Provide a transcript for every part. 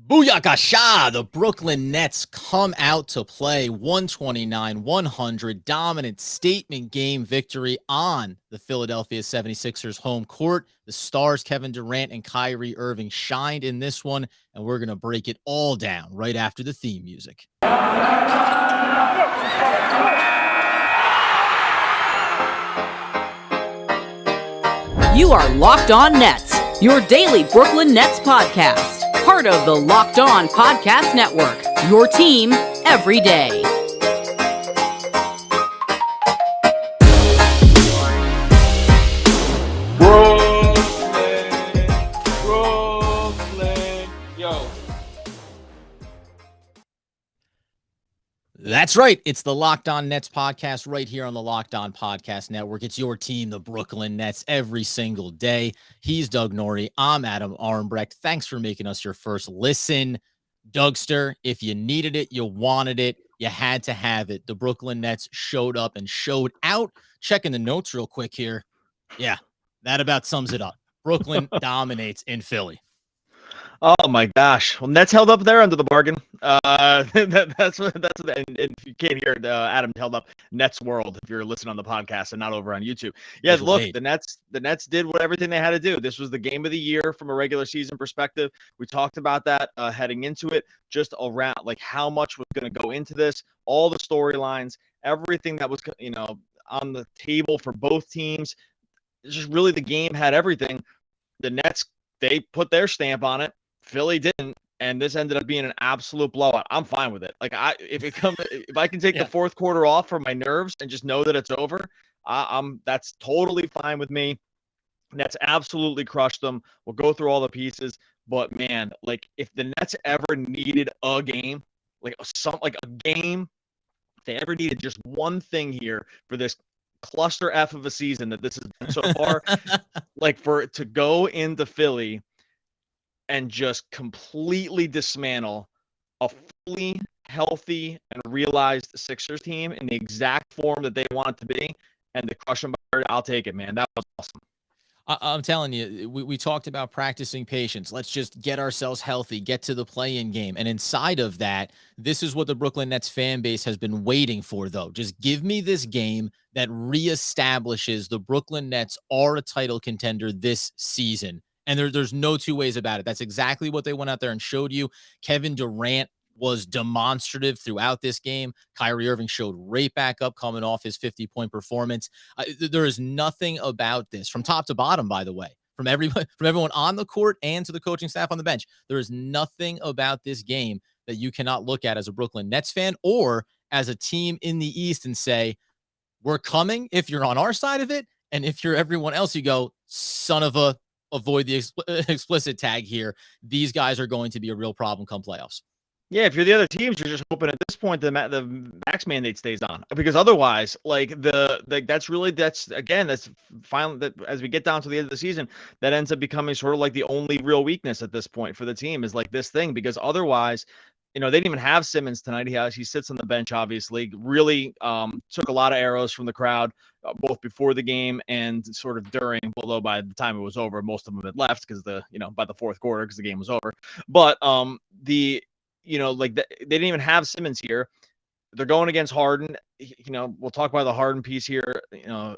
Booyakasha! The Brooklyn Nets come out to play 129-100 dominant statement game victory on the Philadelphia 76ers home court. The stars Kevin Durant and Kyrie Irving shined in this one, and we're going to break it all down right after the theme music. You are Locked On Nets, your daily Brooklyn Nets podcast. Part of the Locked On Podcast Network, your team every day. Brooklyn, yo. That's right. It's the Locked On Nets podcast right here on the Locked On Podcast Network. It's your team, the Brooklyn Nets, every single day. He's Doug Norrie. I'm Adam Armbrecht. Thanks for making us your first listen. Dougster, if you needed it, you wanted it, you had to have it. The Brooklyn Nets showed up and showed out. Checking the notes real quick here. Yeah, that about sums it up. Brooklyn dominates in Philly. Oh my gosh! Well, Nets held up there under the bargain. That's what. And if you can't hear it, Adam held up Nets World. If you're listening on the podcast and not over on YouTube, yeah. Look, the Nets did everything they had to do. This was the game of the year from a regular season perspective. We talked about that heading into it, just around like how much was going to go into this, all the storylines, everything that was on the table for both teams. It's just really the game had everything. The Nets, they put their stamp on it. Philly didn't, and this ended up being an absolute blowout. I'm fine with it. Like if I can take the fourth quarter off for my nerves and just know that it's over, that's totally fine with me. Nets absolutely crushed them. We'll go through all the pieces, but man, like if the Nets ever needed a game, like a game, if they ever needed just one thing here for this cluster F of a season that this has been so far, like for it to go into Philly and just completely dismantle a fully healthy and realized Sixers team in the exact form that they want it to be, and to crush them, I'll take it, man. That was awesome. I'm telling you, we talked about practicing patience. Let's just get ourselves healthy, get to the play-in game. And inside of that, this is what the Brooklyn Nets fan base has been waiting for, though. Just give me this game that reestablishes the Brooklyn Nets are a title contender this season. And there's no two ways about it. That's exactly what they went out there and showed you. Kevin Durant was demonstrative throughout this game. Kyrie Irving showed right back up coming off his 50-point performance. There is nothing about this from top to bottom, by the way, from everyone on the court and to the coaching staff on the bench. There is nothing about this game that you cannot look at as a Brooklyn Nets fan or as a team in the East and say, we're coming if you're on our side of it. And if you're everyone else, you go, son of a, avoid the explicit tag here. These guys are going to be a real problem come playoffs. Yeah, if you're the other teams, you're just hoping at this point the max mandate stays on, because otherwise, like that's finally that as we get down to the end of the season, that ends up becoming sort of like the only real weakness at this point for the team is like this thing, because otherwise, they didn't even have Simmons tonight. He sits on the bench, obviously. Really took a lot of arrows from the crowd, both before the game and sort of during. Although by the time it was over, most of them had left because by the fourth quarter because the game was over. But they didn't even have Simmons here. They're going against Harden. We'll talk about the Harden piece here.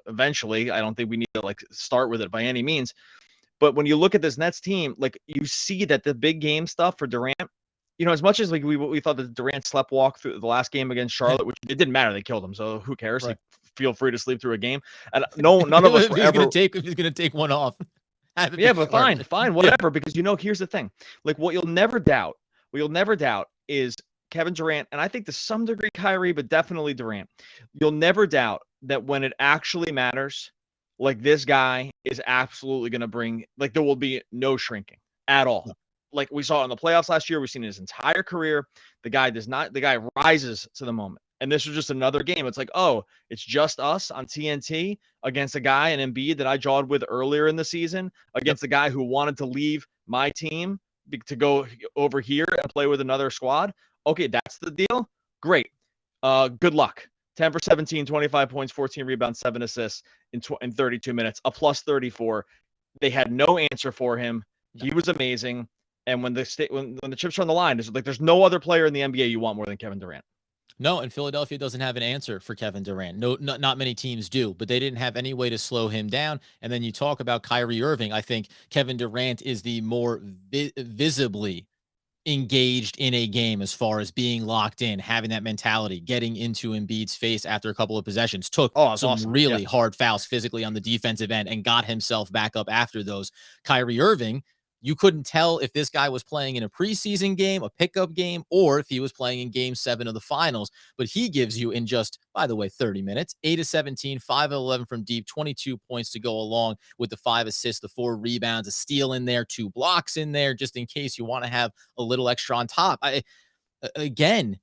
Eventually, I don't think we need to start with it by any means. But when you look at this Nets team, you see that the big game stuff for Durant. As much as we thought that Durant slept walk through the last game against Charlotte, which it didn't matter, they killed him, so who cares? Right. Feel free to sleep through a game. And none of us were ever. If he's gonna take one off. Yeah, but fine, whatever. Yeah. Because here's the thing: what you'll never doubt is Kevin Durant, and I think to some degree Kyrie, but definitely Durant. You'll never doubt that when it actually matters, this guy is absolutely going to bring. There will be no shrinking at all. No. Like we saw in the playoffs last year, we've seen his entire career. The guy rises to the moment. And this was just another game. It's it's just us on TNT against a guy, an Embiid that I jawed with earlier in the season, against a guy who wanted to leave my team to go over here and play with another squad. Okay, that's the deal. Great. Good luck. 10 for 17, 25 points, 14 rebounds, 7 assists in 32 minutes, a plus 34. They had no answer for him. He was amazing. And when the chips are on the line, it's like there's no other player in the NBA you want more than Kevin Durant. No, and Philadelphia doesn't have an answer for Kevin Durant. No, not many teams do, but they didn't have any way to slow him down. And then you talk about Kyrie Irving. I think Kevin Durant is the more visibly engaged in a game as far as being locked in, having that mentality, getting into Embiid's face after a couple of possessions, took Oh, it's some awesome. really hard fouls physically on the defensive end and got himself back up after those. Kyrie Irving, you couldn't tell if this guy was playing in a preseason game, a pickup game, or if he was playing in game 7 of the finals. But he gives you in just, by the way, 30 minutes, 8 of 17, 5 of 11 from deep, 22 points to go along with the 5 assists, the 4 rebounds, a steal in there, 2 blocks in there, just in case you want to have a little extra on top. Again,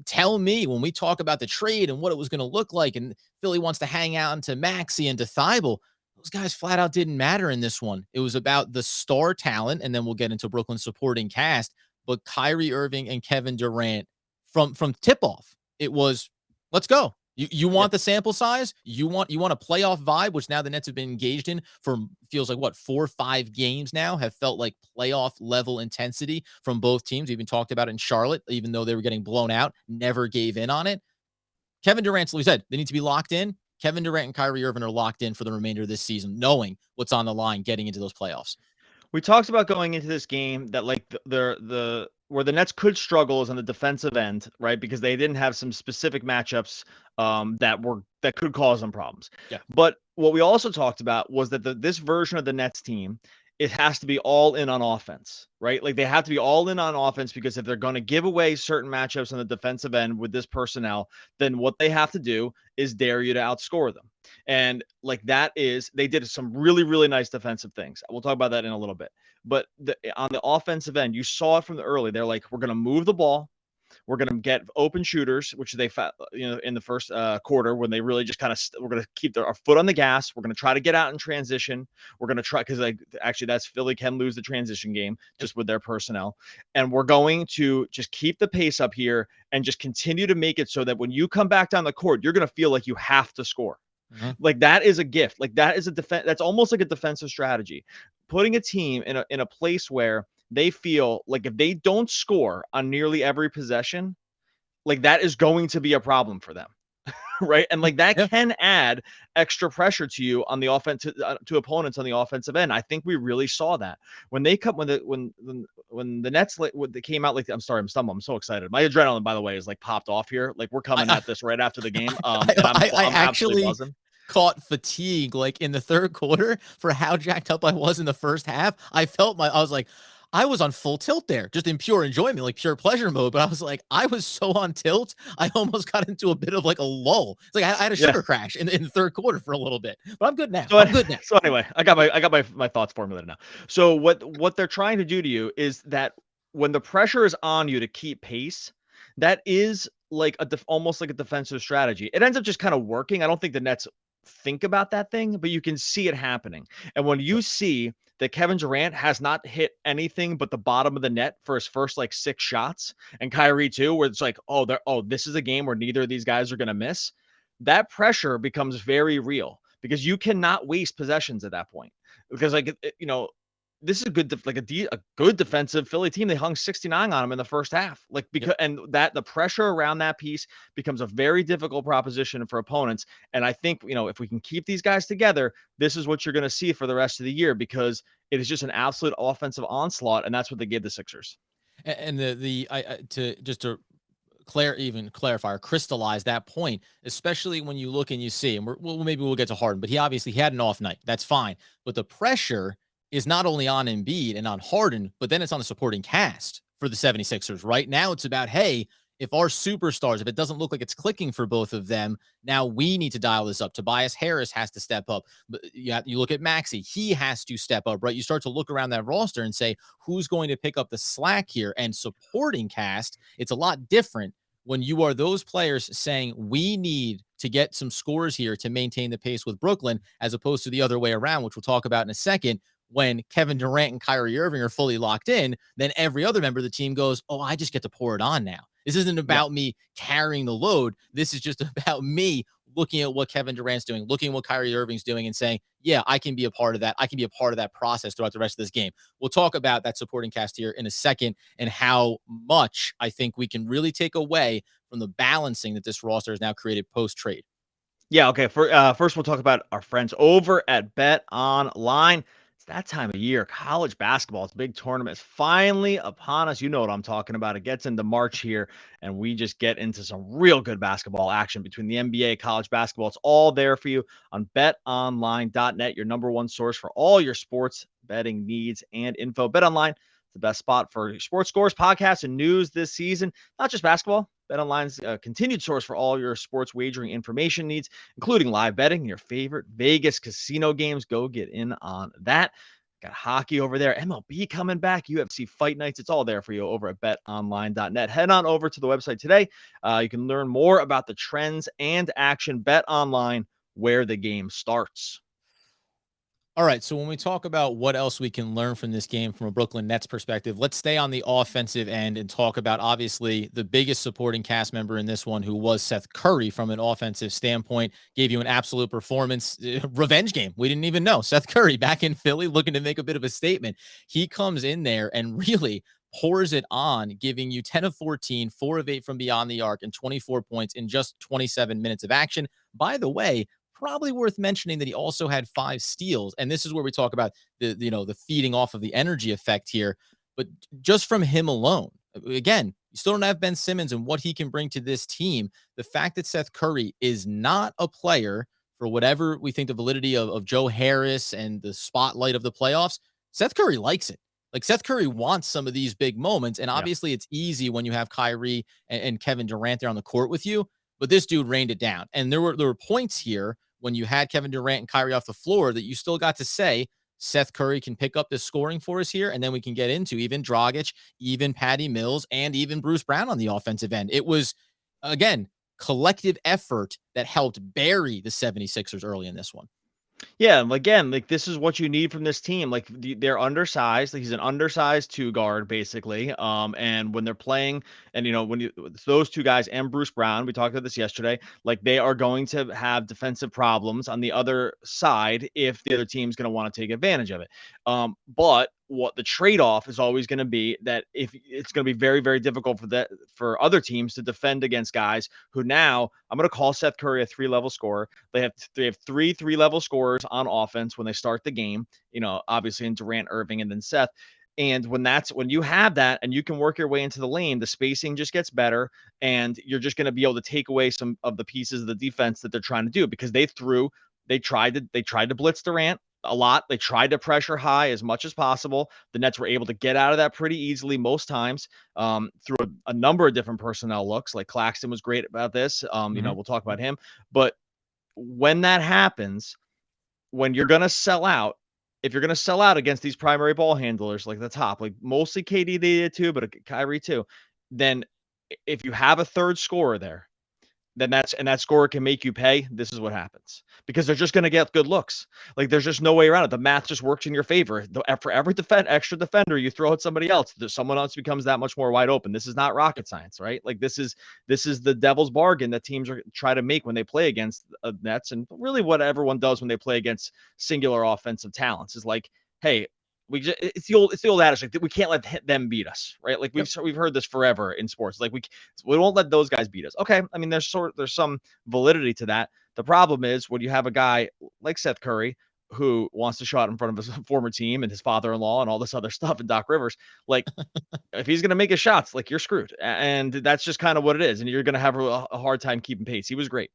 tell me when we talk about the trade and what it was going to look like, and Philly wants to hang out into Maxey and to Thibault, those guys flat out didn't matter in this one. It was about the star talent, and then we'll get into Brooklyn's supporting cast. But Kyrie Irving and Kevin Durant from tip off, it was let's go. You want the sample size? You want a playoff vibe, which now the Nets have been engaged in for feels like 4 or 5 games now, have felt like playoff level intensity from both teams. We even talked about it in Charlotte, even though they were getting blown out, never gave in on it. Kevin Durant, like we said, they need to be locked in. Kevin Durant and Kyrie Irving are locked in for the remainder of this season, knowing what's on the line getting into those playoffs. We talked about going into this game that like the where the Nets could struggle is on the defensive end, right? Because they didn't have some specific matchups that could cause them problems. Yeah. But what we also talked about was that this version of the Nets team, it has to be all in on offense, right? Like they have to be all in on offense, because if they're going to give away certain matchups on the defensive end with this personnel, then what they have to do is dare you to outscore them. And like they did some really, really nice defensive things. We'll talk about that in a little bit. But on the offensive end, you saw it from the early. They're like, we're going to move the ball. We're going to get open shooters, which they in the first quarter, when they really just kind of we're going to keep our foot on the gas. We're going to try to get out in transition. We're going to try, because actually that's Philly can lose the transition game just with their personnel. And we're going to just keep the pace up here and just continue to make it so that when you come back down the court, you're going to feel like you have to score. Mm-hmm. Like that is a gift. Like that is a defense. That's almost like a defensive strategy. Putting a team in a place where they feel like if they don't score on nearly every possession, like that is going to be a problem for them. Right. And like that can add extra pressure to you on the offense, to opponents on the offensive end. I think we really saw that when they come, when the Nets, when they came out, like, I'm sorry, I'm stumbling. I'm so excited. My adrenaline, by the way, is like popped off here. Like we're coming at this right after the game. I'm actually buzzing. Caught fatigue like in the third quarter for how jacked up I was in the first half. I was like, I was on full tilt there, just in pure enjoyment, like pure pleasure mode. But I was like, I was so on tilt, I almost got into a bit of like a lull. It's like I had a sugar crash in the third quarter for a little bit, but I'm good now. I'm good now. So anyway, I got my thoughts formulated now. So what they're trying to do to you is that when the pressure is on you to keep pace, that is like almost like a defensive strategy. It ends up just kind of working. I don't think the Nets think about that thing, but you can see it happening. And when you see that Kevin Durant has not hit anything but the bottom of the net for his first like 6 shots, and Kyrie too, where it's like, this is a game where neither of these guys are going to miss. That pressure becomes very real, because you cannot waste possessions at that point. Because this is a good defensive Philly team. They hung 69 on them in the first half. And that the pressure around that piece becomes a very difficult proposition for opponents. And I think, if we can keep these guys together, this is what you're going to see for the rest of the year, because it is just an absolute offensive onslaught. And that's what they gave the Sixers. And to clarify or crystallize that point, especially when you look and you see, and maybe we'll get to Harden, but he had an off night. That's fine. But the pressure is not only on Embiid and on Harden, but then it's on the supporting cast for the 76ers. Right now, it's about, hey, if our superstars, if it doesn't look like it's clicking for both of them, now we need to dial this up. Tobias Harris has to step up. But you look at Maxey, he has to step up, right? You start to look around that roster and say, who's going to pick up the slack here? And supporting cast, it's a lot different when you are those players saying, we need to get some scores here to maintain the pace with Brooklyn, as opposed to the other way around, which we'll talk about in a second. When Kevin Durant and Kyrie Irving are fully locked in, then every other member of the team goes, I just get to pour it on now. This isn't Yeah. about me carrying the load. This is just about me looking at what Kevin Durant's doing, looking at what Kyrie Irving's doing, and saying, yeah, I can be a part of that. I can be a part of that process throughout the rest of this game. We'll talk about that supporting cast here in a second and how much I think we can really take away from the balancing that this roster has now created post-trade. Yeah, okay. First, we'll talk about our friends over at BetOnline. It's that time of year. College basketball, it's a big tournament. It's finally upon us. You know what I'm talking about. It gets into March here, and we just get into some real good basketball action between the NBA, college basketball. It's all there for you on betonline.net, your number one source for all your sports betting needs and info. BetOnline, it's the best spot for sports scores, podcasts, and news this season. Not just basketball. BetOnline's a continued source for all your sports wagering information needs, including live betting, your favorite Vegas casino games. Go get in on that. Got hockey over there, MLB coming back, UFC fight nights. It's all there for you over at betonline.net. Head on over to the website today. You can learn more about the trends and action. BetOnline, where the game starts. All right, so when we talk about what else we can learn from this game from a Brooklyn Nets perspective, let's stay on the offensive end and talk about obviously the biggest supporting cast member in this one, who was Seth Curry from an offensive standpoint, gave you an absolute performance. Revenge game. We didn't even know. Seth Curry back in Philly looking to make a bit of a statement. He comes in there and really pours it on, giving you 10 of 14, 4 of 8 from beyond the arc, and 24 points in just 27 minutes of action. By the way, probably worth mentioning that he also had 5 steals. And this is where we talk about the feeding off of the energy effect here. But just from him alone, again, you still don't have Ben Simmons and what he can bring to this team. The fact that Seth Curry is not a player, for whatever we think the validity of Joe Harris and the spotlight of the playoffs, Seth Curry likes it. Like, Seth Curry wants some of these big moments. And obviously it's easy when you have Kyrie and Kevin Durant there on the court with you. But this dude rained it down. And there were points here when you had Kevin Durant and Kyrie off the floor that you still got to say, Seth Curry can pick up this scoring for us here. And then we can get into even Dragic, even Patty Mills, and even Bruce Brown on the offensive end. It was, again, collective effort that helped bury the 76ers early in this one. Yeah, again, this is what you need from this team. They're undersized. He's an undersized 2 guard, basically. And when they're playing, and when those 2 guys and Bruce Brown, we talked about this yesterday, they are going to have defensive problems on the other side if the other team's going to want to take advantage of it. But what the trade-off is always going to be that if it's going to be very, very difficult for other teams to defend against guys who, now I'm going to call Seth Curry a 3-level scorer. They have 3 3-level scorers on offense when they start the game, obviously in Durant, Irving, and then Seth. And when you have that and you can work your way into the lane, the spacing just gets better, and you're just going to be able to take away some of the pieces of the defense that they're trying to do, because they tried to blitz Durant a lot. They tried to pressure high as much as possible. The Nets were able to get out of that pretty easily most times, through a number of different personnel looks. Like Claxton was great about this. We'll talk about him. But when that happens, when you're going to sell out, if you're going to sell out against these primary ball handlers, like the top, like mostly KD they did too, but Kyrie too, then if you have a third scorer there, then that scorer can make you pay. This is what happens, because they're just going to get good looks. There's just no way around it. The math just works in your favor. For every extra defender you throw at somebody else, someone else becomes that much more wide open. This is not rocket science, right? This is the devil's bargain that teams are try to make when they play against Nets, and really what everyone does when they play against singular offensive talents is hey, it's the old adage, we can't let them beat us, right? We've heard this forever in sports. We won't let those guys beat us. Okay, I mean, there's some validity to that. The problem is when you have a guy like Seth Curry who wants to shot in front of his former team and his father-in-law and all this other stuff, and Doc Rivers, if he's going to make his shots, you're screwed. And that's just kind of what it is. And you're going to have a hard time keeping pace. He was great.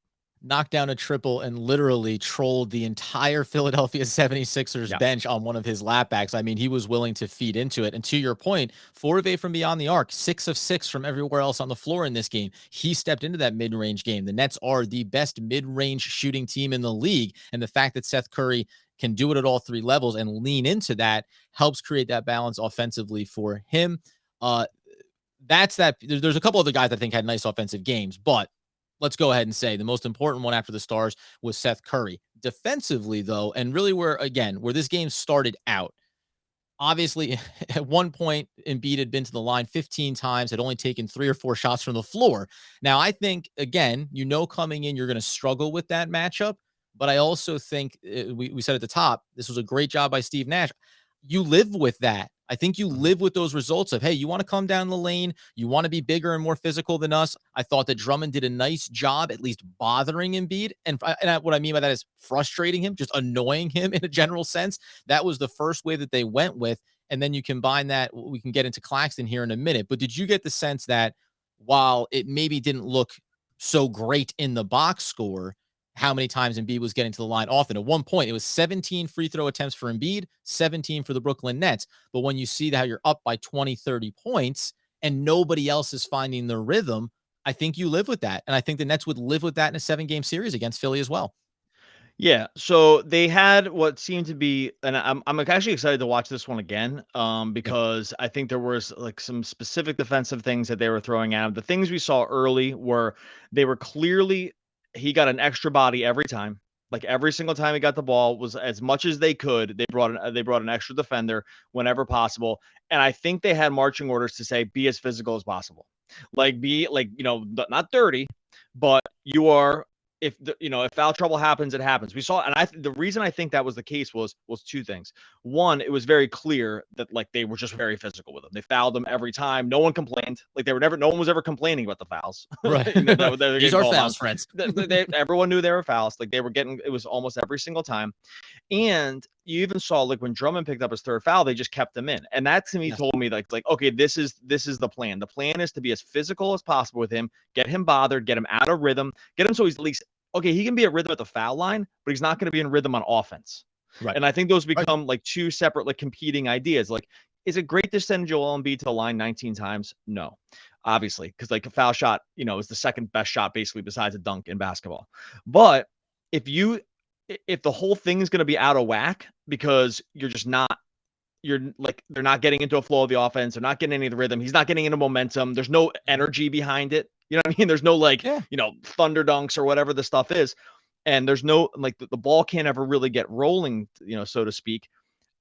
Knocked down a triple and literally trolled the entire Philadelphia 76ers bench on one of his lapbacks. I mean, he was willing to feed into it. And to your point, 4 of 8 from beyond the arc, 6 of 6 from everywhere else on the floor in this game. He stepped into that mid-range game. The Nets are the best mid-range shooting team in the league. And the fact that Seth Curry can do it at all 3 levels and lean into that helps create that balance offensively for him. That's that. There's a couple other guys I think had nice offensive games, but let's go ahead and say the most important one after the stars was Seth Curry. Defensively, though, and really where this game started out, obviously, at one point, Embiid had been to the line 15 times, had only taken 3 or 4 shots from the floor. Now, I think, again, coming in, you're going to struggle with that matchup. But I also think we said at the top, this was a great job by Steve Nash. You live with that. I think you live with those results of, hey, you want to come down the lane. You want to be bigger and more physical than us. I thought that Drummond did a nice job, at least bothering Embiid. What I mean by that is frustrating him, just annoying him in a general sense. That was the first way that they went with. And then you combine that, we can get into Claxton here in a minute. But did you get the sense that while it maybe didn't look so great in the box score, how many times Embiid was getting to the line often? At one point, it was 17 free throw attempts for Embiid, 17 for the Brooklyn Nets. But when you see how you're up by 20, 30 points and nobody else is finding the rhythm, I think you live with that. And I think the Nets would live with that in a 7-game series against Philly as well. Yeah, so they had what seemed to be, and I'm actually excited to watch this one again, Yeah. because I think there was like some specific defensive things that they were throwing at him. The things we saw early were they were clearly he got an extra body every time. Like every single time he got the ball was as much as they could. They brought an extra defender whenever possible, and I think they had marching orders to say be as physical as possible. Like be like not dirty, but you are if foul trouble happens, it happens. We saw, and the reason I think that was the case was two things. One, it was very clear that like they were just very physical with them. They fouled them every time. No one complained. Like no one was ever complaining about the fouls. Right. These are fouls, friends. Everyone knew they were fouls. Like they were getting, it was almost every single time. And you even saw like when Drummond picked up his third foul, they just kept him in. And that to me told me like, okay, this is the plan. The plan is to be as physical as possible with him, get him bothered, get him out of rhythm, get him so he's at least okay, he can be at rhythm at the foul line, but he's not going to be in rhythm on offense. Right. And I think those become like two separate, like competing ideas. Like, is it great to send Joel Embiid to the line 19 times? No, obviously, because like a foul shot, is the second best shot basically besides a dunk in basketball. But if the whole thing is going to be out of whack because you're like, they're not getting into a flow of the offense. They're not getting any of the rhythm. He's not getting into momentum. There's no energy behind it. You know what I mean? There's no thunder dunks or whatever the stuff is. And there's no, like the ball can't ever really get rolling, so to speak.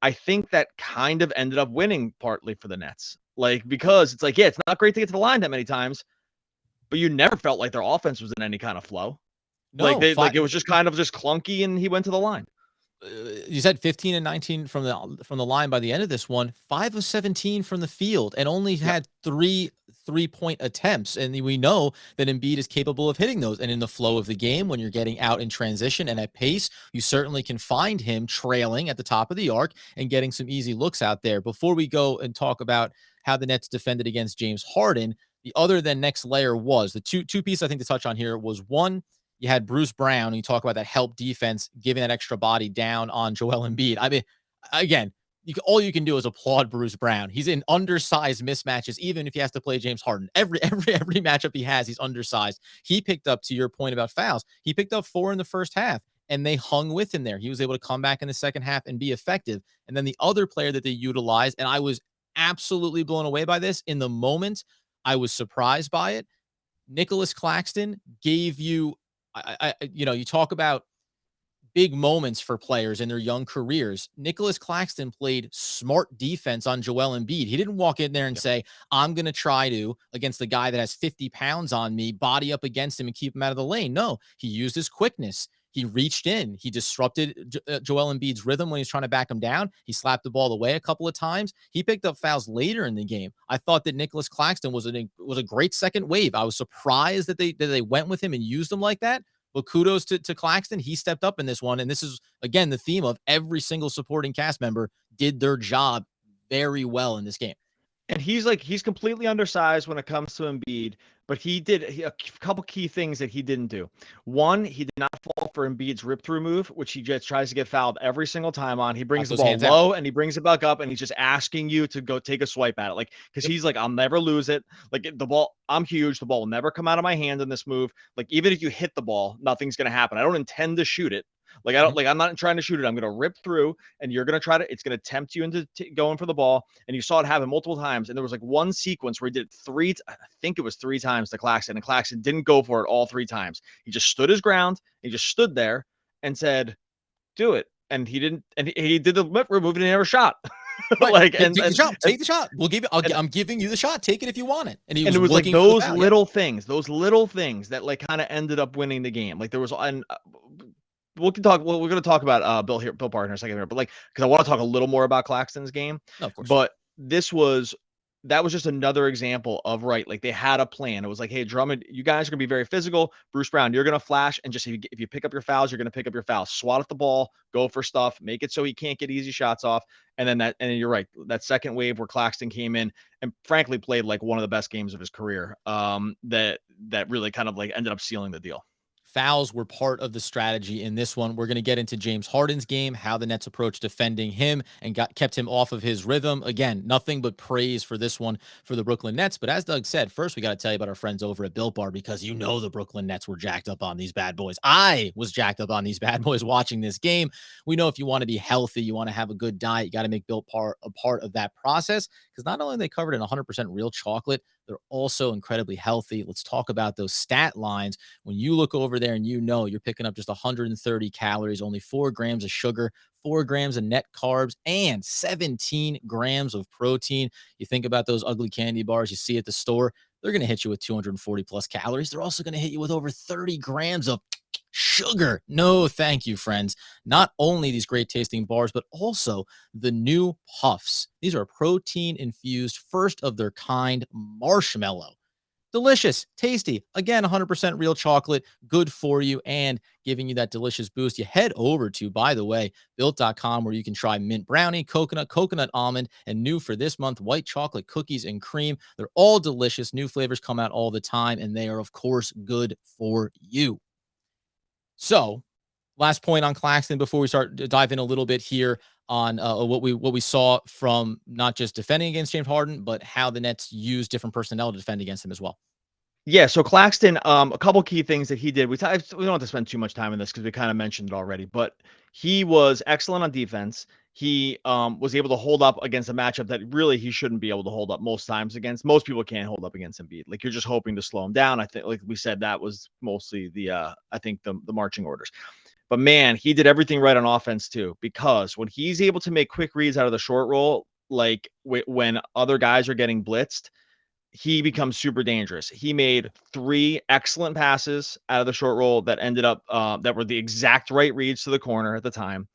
I think that kind of ended up winning partly for the Nets. Like, because it's like, yeah, it's not great to get to the line that many times, but you never felt like their offense was in any kind of flow. No, like it was just kind of just clunky and he went to the line. You said 15 and 19 from the line by the end of this one, 5 of 17 from the field, and only had 3 3-point attempts. And we know that Embiid is capable of hitting those. And in the flow of the game, when you're getting out in transition and at pace, you certainly can find him trailing at the top of the arc and getting some easy looks out there. Before we go and talk about how the Nets defended against James Harden, the other than next layer was the two pieces I think to touch on here was one. You had Bruce Brown, and you talk about that help defense, giving that extra body down on Joel Embiid. I mean, again, all you can do is applaud Bruce Brown. He's in undersized mismatches, even if he has to play James Harden. Every matchup he has, he's undersized. He picked up, to your point about fouls, he picked up 4 in the first half, and they hung with him there. He was able to come back in the second half and be effective. And then the other player that they utilized, and I was absolutely blown away by this in the moment, I was surprised by it. Nicholas Claxton gave you you talk about big moments for players in their young careers. Nicholas Claxton played smart defense on Joel Embiid. He didn't walk in there and say, I'm going to try to, against the guy that has 50 pounds on me, body up against him and keep him out of the lane. No, he used his quickness. He reached in. He disrupted Joel Embiid's rhythm when he was trying to back him down. He slapped the ball away a couple of times. He picked up fouls later in the game. I thought that Nicholas Claxton was a great second wave. I was surprised that they went with him and used him like that. But kudos to Claxton. He stepped up in this one. And this is, again, the theme of every single supporting cast member did their job very well in this game. And he's completely undersized when it comes to Embiid, but he did a couple key things that he didn't do. One, he did not fall for Embiid's rip-through move, which he just tries to get fouled every single time on. He brings the ball low and he brings it back up, and he's just asking you to go take a swipe at it. Like, because he's like, I'll never lose it. Like, the ball, I'm huge. The ball will never come out of my hand in this move. Like, even if you hit the ball, nothing's going to happen. I don't intend to shoot it. Like, I'm not trying to shoot it. I'm going to rip through, and you're going to try to, it's going to tempt you into going for the ball. And you saw it happen multiple times. And there was like one sequence where he did it I think it was 3 times to Claxton, and Claxton didn't go for it all 3 times. He just stood his ground. He just stood there and said, do it. And he didn't, and he did the rip move and he never shot. Right. Like, Take the shot. Take the shot. We'll give you. I'm giving you the shot. Take it if you want it. And he and was it was like looking for the those foul. little things, that like kind of ended up winning the game. Like there was, and we can talk. Well, we're going to talk about Bill Parker in a second here, but like because I want to talk a little more about Claxton's game. No, of course. But that was just another example of right. Like they had a plan. It was like, hey, Drummond, you guys are going to be very physical. Bruce Brown, you're going to flash, and just if you pick up your fouls, you're going to pick up your fouls. Swat at the ball, go for stuff, make it so he can't get easy shots off. And then you're right. That second wave where Claxton came in and frankly played like one of the best games of his career. That really kind of like ended up sealing the deal. Fouls were part of the strategy in this one. We're going to get into James Harden's game, how the Nets approached defending him and kept him off of his rhythm. Again, nothing but praise for this one for the Brooklyn Nets. But as Doug said, first we got to tell you about our friends over at Built Bar, because you know the Brooklyn Nets were jacked up on these bad boys. I was jacked up on these bad boys watching this game. We know if you want to be healthy, you want to have a good diet, you got to make Built Bar a part of that process, because not only are they covered in 100% real chocolate, they're also incredibly healthy. Let's talk about those stat lines. When you look over there and you know you're picking up just 130 calories, only 4 grams of sugar, 4 grams of net carbs, and 17 grams of protein. You think about those ugly candy bars you see at the store, they're going to hit you with 240 plus calories. They're also going to hit you with over 30 grams of sugar. No, thank you, friends. Not only these great tasting bars, but also the new puffs. These are protein infused, first of their kind marshmallow. Delicious, tasty, again, 100% real chocolate, good for you, and giving you that delicious boost. You head over to, by the way, built.com, where you can try mint brownie, coconut almond, and new for this month, white chocolate cookies and cream. They're all delicious. New flavors come out all the time, and they are, of course, good for you. So, last point on Claxton before we start to dive in a little bit here on what we saw from not just defending against James Harden, but how the Nets use different personnel to defend against him as well. Yeah, so Claxton, a couple key things that he did. We don't have to spend too much time on this because we kind of mentioned it already, but he was excellent on defense. He was able to hold up against a matchup that really he shouldn't be able to hold up most times against. Most people can't hold up against Embiid. Like you're just hoping to slow him down. I think, like we said, that was mostly the marching orders. But man, he did everything right on offense too, because when he's able to make quick reads out of the short roll, like when other guys are getting blitzed, he becomes super dangerous. He made 3 excellent passes out of the short roll that ended up that were the exact right reads to the corner at the time.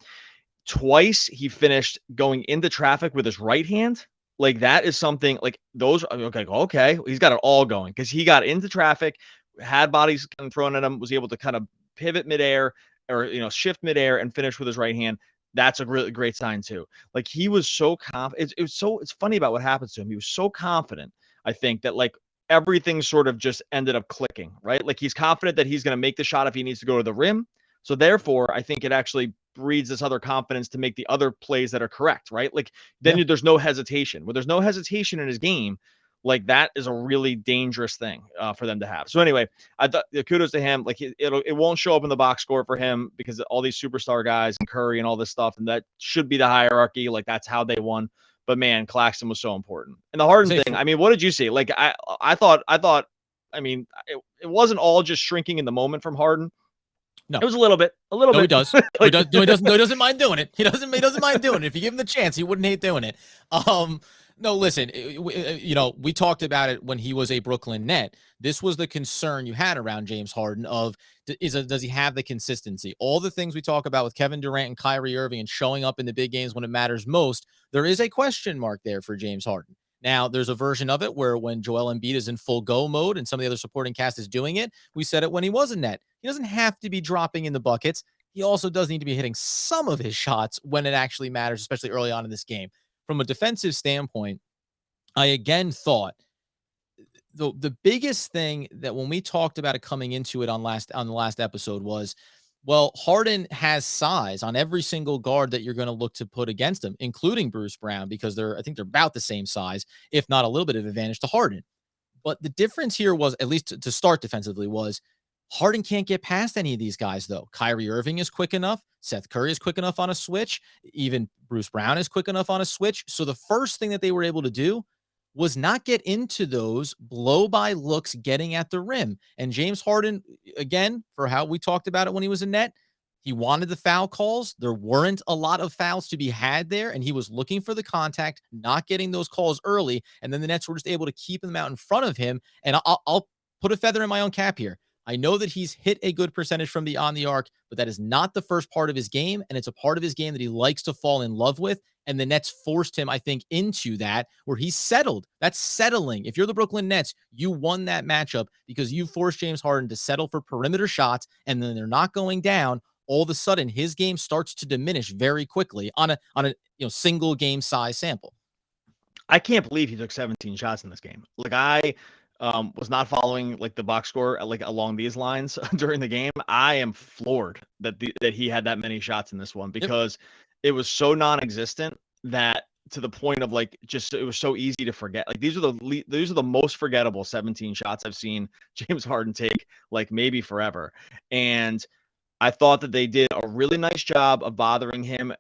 Twice he finished going into traffic with his right hand. Like that is something like those. Okay, he's got it all going because he got into traffic, had bodies kind of thrown at him, was able to kind of pivot midair or shift midair and finish with his right hand. That's a really great sign too. Like he was so confident. It's funny about what happens to him. He was so confident. I think that like everything sort of just ended up clicking, right? Like he's confident that he's going to make the shot if he needs to go to the rim. So therefore, I think it actually breeds this other confidence to make the other plays that are correct, right? Like then there's no hesitation. When there's no hesitation in his game, like that is a really dangerous thing for them to have. So anyway, I thought kudos to him. Like it won't show up in the box score for him because all these superstar guys and Curry and all this stuff, and that should be the hierarchy. Like that's how they won. But man, Claxton was so important. And the Harden thing, I mean, what did you see? Like I thought, I mean, it wasn't all just shrinking in the moment from Harden. No, it was a little bit. No, he does. He doesn't mind doing it. He doesn't mind doing it. If you give him the chance, he wouldn't hate doing it. No, listen, we talked about it when he was a Brooklyn Net. This was the concern you had around James Harden of does he have the consistency? All the things we talk about with Kevin Durant and Kyrie Irving and showing up in the big games when it matters most, there is a question mark there for James Harden. Now, there's a version of it where when Joel Embiid is in full go mode and some of the other supporting cast is doing it, we said it when he was in net. He doesn't have to be dropping in the buckets. He also does need to be hitting some of his shots when it actually matters, especially early on in this game. From a defensive standpoint, I again thought the biggest thing that when we talked about it coming into it on the last episode was, well, Harden has size on every single guard that you're going to look to put against him, including Bruce Brown, because I think they're about the same size, if not a little bit of advantage to Harden. But the difference here was, at least to start defensively, was Harden can't get past any of these guys, though. Kyrie Irving is quick enough. Seth Curry is quick enough on a switch. Even Bruce Brown is quick enough on a switch. So the first thing that they were able to do was not get into those blow-by looks getting at the rim. And James Harden, again, for how we talked about it when he was in net, He wanted the foul calls. There weren't a lot of fouls to be had there, and he was looking for the contact, not getting those calls early. And then the Nets were just able to keep them out in front of him. And I'll put a feather in my own cap here. I know that he's hit a good percentage from beyond the arc, but that is not the first part of his game. And it's a part of his game that he likes to fall in love with. And the Nets forced him, I think, into that where he settled. That's settling. If you're the Brooklyn Nets, you won that matchup because you forced James Harden to settle for perimeter shots, and then they're not going down. All of a sudden, his game starts to diminish very quickly on a single game size sample. I can't believe he took 17 shots in this game. Like I was not following like the box score like along these lines during the game. I am floored that that he had that many shots in this one because it was so non-existent that to the point of like just it was so easy to forget. Like these are the most forgettable 17 shots I've seen James Harden take like maybe forever. And I thought that they did a really nice job of bothering him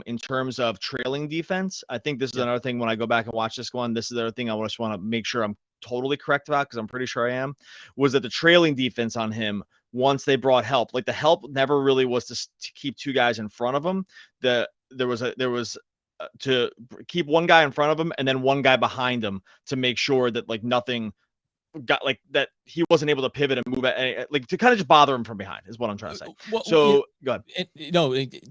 in terms of trailing defense. I think this is another thing when I go back and watch this one. This is the other thing I just want to make sure I'm totally correct about because I'm pretty sure I am. Was that the trailing defense on him once they brought help? Like the help never really was to keep two guys in front of him. There was to keep one guy in front of him and then one guy behind him to make sure that like nothing got like that he wasn't able to pivot and move like to kind of just bother him from behind is what I'm trying to say. Well, so go ahead.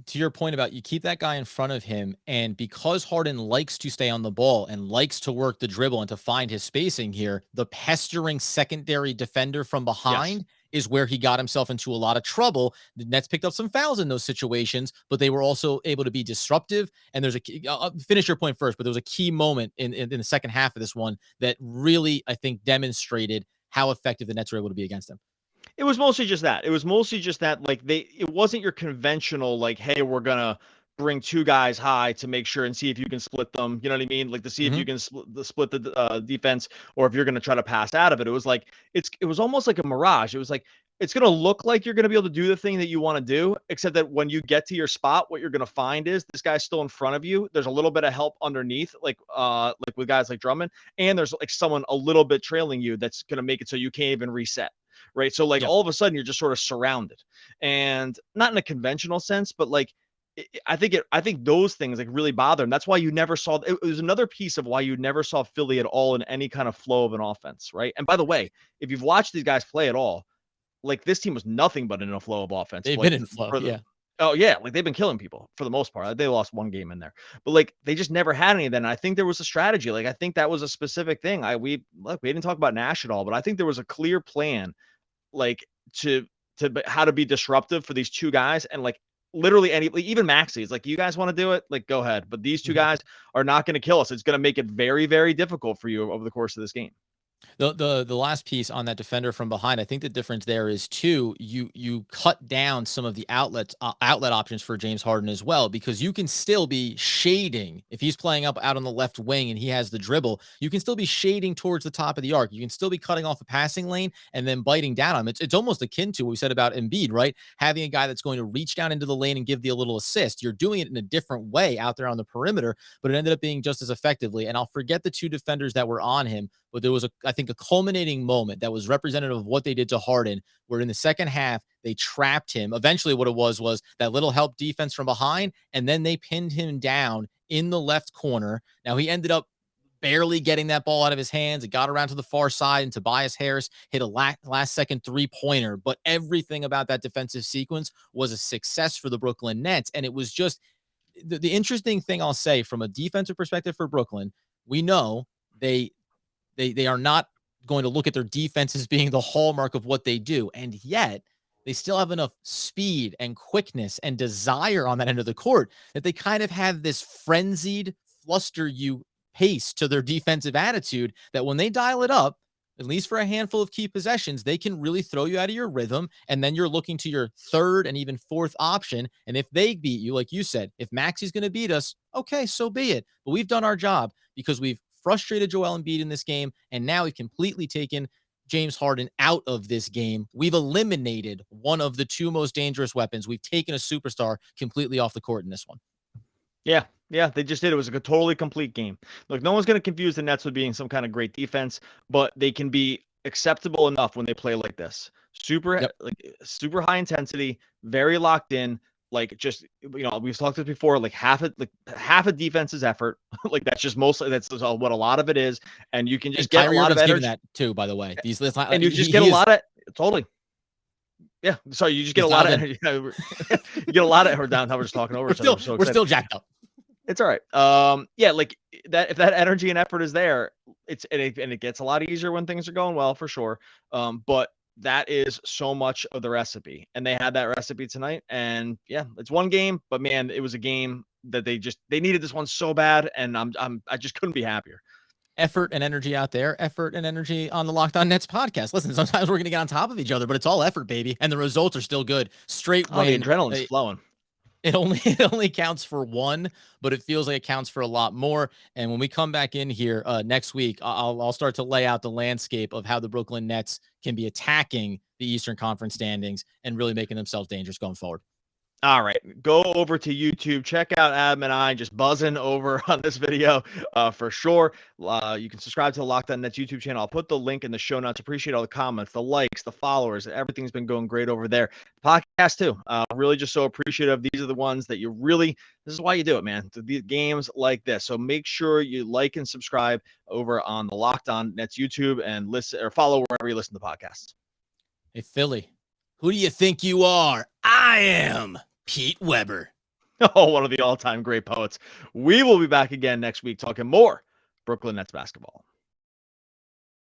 To your point about you keep that guy in front of him, and because Harden likes to stay on the ball and likes to work the dribble and to find his spacing here, the pestering secondary defender from behind is where he got himself into a lot of trouble. The Nets picked up some fouls in those situations, but they were also able to be disruptive. And there's I'll finish your point first, but there was a key moment in the second half of this one that really, I think, demonstrated how effective the Nets were able to be against him. It was mostly just that. It was mostly just that, like it wasn't your conventional, like, hey, we're gonna bring two guys high to make sure and see if you can split them. You know what I mean? Like to see if you can split the defense, or if you're gonna try to pass out of it. It was like it was almost like a mirage. It was like it's gonna look like you're gonna be able to do the thing that you want to do, except that when you get to your spot, what you're gonna find is this guy's still in front of you. There's a little bit of help underneath, like with guys like Drummond, and there's like someone a little bit trailing you that's gonna make it so you can't even reset. Right. So like all of a sudden you're just sort of surrounded, and not in a conventional sense, but like I think those things like really bother him. That's why you never saw it was another piece of why you never saw Philly at all in any kind of flow of an offense. Right. And by the way, if you've watched these guys play at all, like this team was nothing but in a flow of offense. They've been in flow. Oh yeah, like they've been killing people for the most part. They lost one game in there, but like they just never had any of that. And I think there was a strategy. Like I think that was a specific thing. We didn't talk about Nash at all, but I think there was a clear plan like to how to be disruptive for these two guys, and like literally even Maxey is like, you guys want to do it, like go ahead, but these two guys are not going to kill us. It's going to make it very, very difficult for you over the course of this game. The last piece on that defender from behind, I think the difference there is too, you cut down some of the outlet options for James Harden as well, because you can still be shading if he's playing up out on the left wing and he has the dribble. You can still be shading towards the top of the arc. You can still be cutting off a passing lane and then biting down on him. It's almost akin to what we said about Embiid, right? Having a guy that's going to reach down into the lane and give the little assist. You're doing it in a different way out there on the perimeter, but it ended up being just as effectively. And I'll forget the two defenders that were on him, but there was I think a culminating moment that was representative of what they did to Harden, where in the second half, they trapped him. Eventually what it was that little help defense from behind, and then they pinned him down in the left corner. Now he ended up barely getting that ball out of his hands. It got around to the far side, and Tobias Harris hit a last second 3-pointer, but everything about that defensive sequence was a success for the Brooklyn Nets. And it was just the interesting thing I'll say from a defensive perspective for Brooklyn, we know they are not going to look at their defense as being the hallmark of what they do. And yet they still have enough speed and quickness and desire on that end of the court that they kind of have this frenzied fluster you pace to their defensive attitude that when they dial it up, at least for a handful of key possessions, they can really throw you out of your rhythm. And then you're looking to your third and even fourth option. And if they beat you, like you said, if Maxey's going to beat us, okay, so be it. But we've done our job because we've frustrated Joel Embiid in this game, and now we've completely taken James Harden out of this game. We've eliminated one of the two most dangerous weapons. We've taken a superstar completely off the court in this one. Yeah, they just did. It was a totally complete game. Look, no one's going to confuse the Nets with being some kind of great defense, but they can be acceptable enough when they play like this. Super super high intensity, very locked in. Like just we've talked about before. Like half a defense's effort. Like that's what a lot of it is, and you can just get Kyrie a lot of Irving's energy. given that too, by the way. And you just get a lot of totally. Yeah, so you just get a lot of energy. You get a lot of. We're down. We're just talking over. We're still jacked up. It's all right. Yeah, like that. If that energy and effort is there, it gets a lot easier when things are going well for sure. But that is so much of the recipe, and they had that recipe tonight. And yeah, it's one game, but man, it was a game that they needed this one so bad, and I just couldn't be happier. Effort and energy out there, effort and energy on the Locked On Nets podcast. Listen, sometimes we're going to get on top of each other, but it's all effort, baby. And the results are still good. Straight win. The adrenaline's flowing. It only counts for one, but it feels like it counts for a lot more. And when we come back in here next week, I'll start to lay out the landscape of how the Brooklyn Nets can be attacking the Eastern Conference standings and really making themselves dangerous going forward. All right, go over to YouTube. Check out Adam and I just buzzing over on this video for sure. You can subscribe to the Locked On Nets YouTube channel. I'll put the link in the show notes. Appreciate all the comments, the likes, the followers. Everything's been going great over there. Podcast too. Really just so appreciative. These are the ones that this is why you do it, man. These games like this. So make sure you like and subscribe over on the Locked On Nets YouTube and listen or follow wherever you listen to podcasts. Hey, Philly, who do you think you are? I am Pete Weber. Oh, one of the all-time great poets. We will be back again next week talking more Brooklyn Nets basketball.